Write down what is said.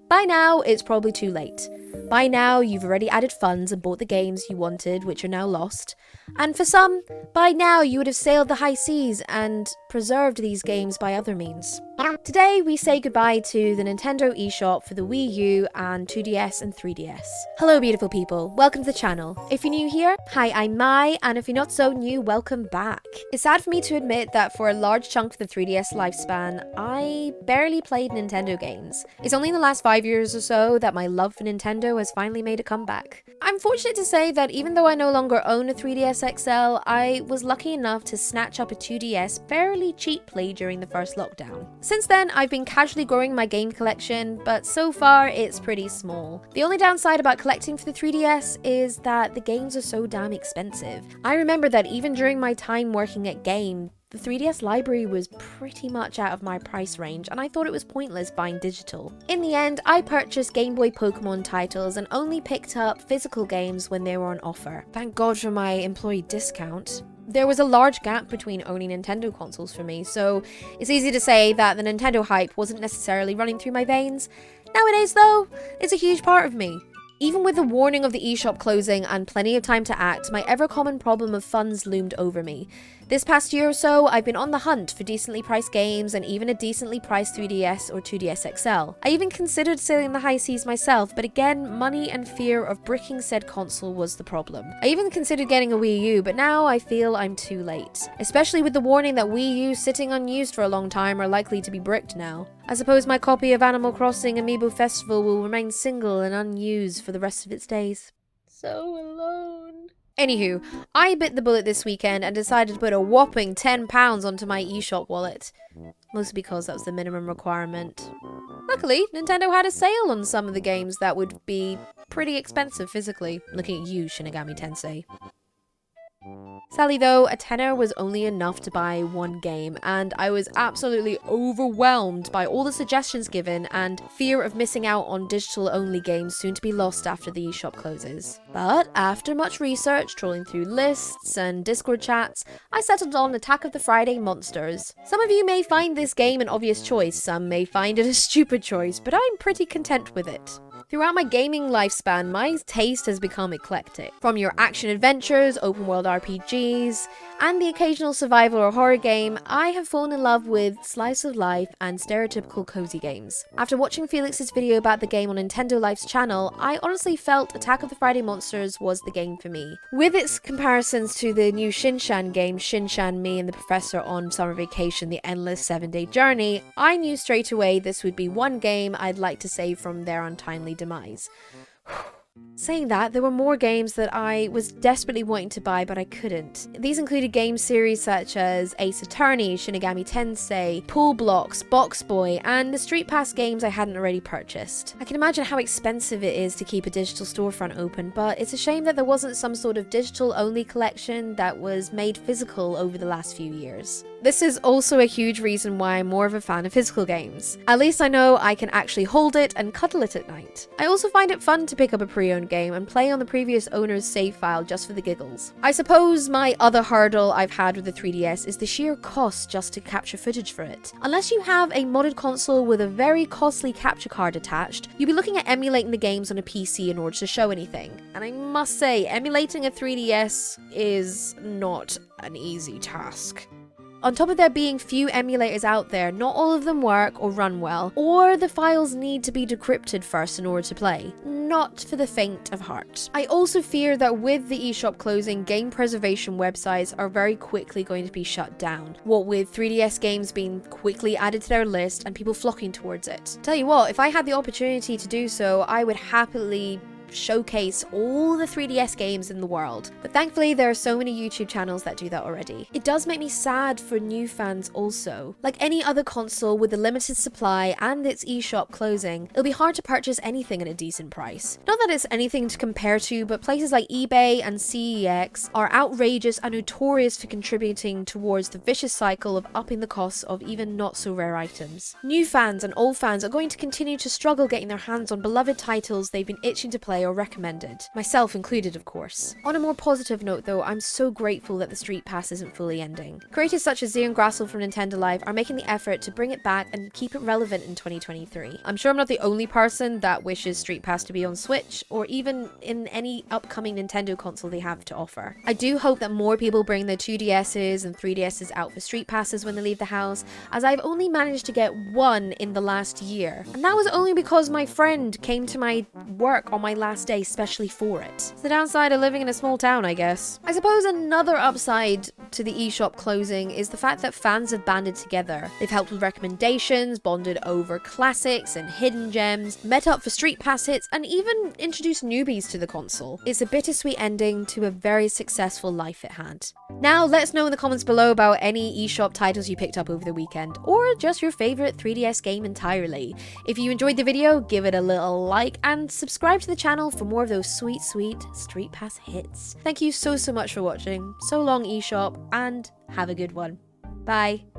By now, it's probably too late. By now, you've already added funds and bought the games you wanted, which are now lost. And for some, by now you would have sailed the high seas and preserved these games by other means. Today, we say goodbye to the Nintendo eShop for the Wii U and 2DS and 3DS. Hello, beautiful people. Welcome to the channel. If you're new here, hi, I'm Mai, and if you're not so new, welcome back. It's sad for me to admit that for a large chunk of the 3DS lifespan, I barely played Nintendo games. It's only in the last 5 years or so that my love for Nintendo has finally made a comeback. I'm fortunate to say that even though I no longer own a 3DS XL, I was lucky enough to snatch up a 2DS fairly cheaply during the first lockdown. Since then, I've been casually growing my game collection, but so far it's pretty small. The only downside about collecting for the 3DS is that the games are so damn expensive. I remember that even during my time working at Game, the 3DS library was pretty much out of my price range, and I thought it was pointless buying digital. In the end, I purchased Game Boy Pokemon titles and only picked up physical games when they were on offer. Thank God for my employee discount. There was a large gap between owning Nintendo consoles for me, so it's easy to say that the Nintendo hype wasn't necessarily running through my veins. Nowadays, though, it's a huge part of me. Even with the warning of the eShop closing and plenty of time to act, my ever-common problem of funds loomed over me. This past year or so, I've been on the hunt for decently priced games and even a decently priced 3DS or 2DS XL. I even considered sailing the high seas myself, but again, money and fear of bricking said console was the problem. I even considered getting a Wii U, but now I feel I'm too late. Especially with the warning that Wii U sitting unused for a long time are likely to be bricked now. I suppose my copy of Animal Crossing Amiibo Festival will remain single and unused for the rest of its days. So alone. Anywho, I bit the bullet this weekend and decided to put a whopping £10 onto my eShop wallet. Mostly because that was the minimum requirement. Luckily, Nintendo had a sale on some of the games that would be pretty expensive physically. Looking at you, Shin Megami Tensei. Sadly though, a tenner was only enough to buy one game, and I was absolutely overwhelmed by all the suggestions given and fear of missing out on digital-only games soon to be lost after the eShop closes. But after much research, trolling through lists and Discord chats, I settled on Attack of the Friday Monsters. Some of you may find this game an obvious choice, some may find it a stupid choice, but I'm pretty content with it. Throughout my gaming lifespan, my taste has become eclectic. From your action-adventures, open-world RPGs, and the occasional survival or horror game, I have fallen in love with slice of life and stereotypical cozy games. After watching Felix's video about the game on Nintendo Life's channel, I honestly felt Attack of the Friday Monsters was the game for me. With its comparisons to the new Shin-Chan game, Shin-Chan, Me and the Professor on Summer Vacation, The Endless 7-Day Journey, I knew straight away this would be one game I'd like to save from their untimely demise. Saying that, there were more games that I was desperately wanting to buy, but I couldn't. These included game series such as Ace Attorney, Shin Megami Tensei, Pool Blocks, Box Boy, and the Street Pass games I hadn't already purchased. I can imagine how expensive it is to keep a digital storefront open, but it's a shame that there wasn't some sort of digital-only collection that was made physical over the last few years. This is also a huge reason why I'm more of a fan of physical games. At least I know I can actually hold it and cuddle it at night. I also find it fun to pick up a pre-owned game and play on the previous owner's save file just for the giggles. I suppose my other hurdle I've had with the 3DS is the sheer cost just to capture footage for it. Unless you have a modded console with a very costly capture card attached, you'll be looking at emulating the games on a PC in order to show anything. And I must say, emulating a 3DS is not an easy task. On top of there being few emulators out there, not all of them work or run well, or the files need to be decrypted first in order to play. Not for the faint of heart. I also fear that with the eShop closing, game preservation websites are very quickly going to be shut down. What with 3DS games being quickly added to their list and people flocking towards it. Tell you what, if I had the opportunity to do so, I would happily showcase all the 3DS games in the world. But thankfully there are so many YouTube channels that do that already. It does make me sad for new fans also. Like any other console with a limited supply and its eShop closing, it'll be hard to purchase anything at a decent price. Not that it's anything to compare to, but places like eBay and CEX are outrageous and notorious for contributing towards the vicious cycle of upping the costs of even not so rare items. New fans and old fans are going to continue to struggle getting their hands on beloved titles they've been itching to play play or recommended. Myself included, of course. On a more positive note though, I'm so grateful that the Street Pass isn't fully ending. Creators such as Zion Grassel from Nintendo Live are making the effort to bring it back and keep it relevant in 2023. I'm sure I'm not the only person that wishes Street Pass to be on Switch, or even in any upcoming Nintendo console they have to offer. I do hope that more people bring their 2DSs and 3DSs out for Street Passes when they leave the house, as I've only managed to get one in the last year. And that was only because my friend came to my work on my last day specially for it. It's the downside of living in a small town, I guess. I suppose another upside to the eShop closing is the fact that fans have banded together. They've helped with recommendations, bonded over classics and hidden gems, met up for Street Pass hits, and even introduced newbies to the console. It's a bittersweet ending to a very successful life it had. Now, let us know in the comments below about any eShop titles you picked up over the weekend, or just your favorite 3DS game entirely. If you enjoyed the video, give it a little like and subscribe to the channel for more of those sweet, sweet Street Pass hits. Thank you so much for watching. So long, eShop, and have a good one. Bye.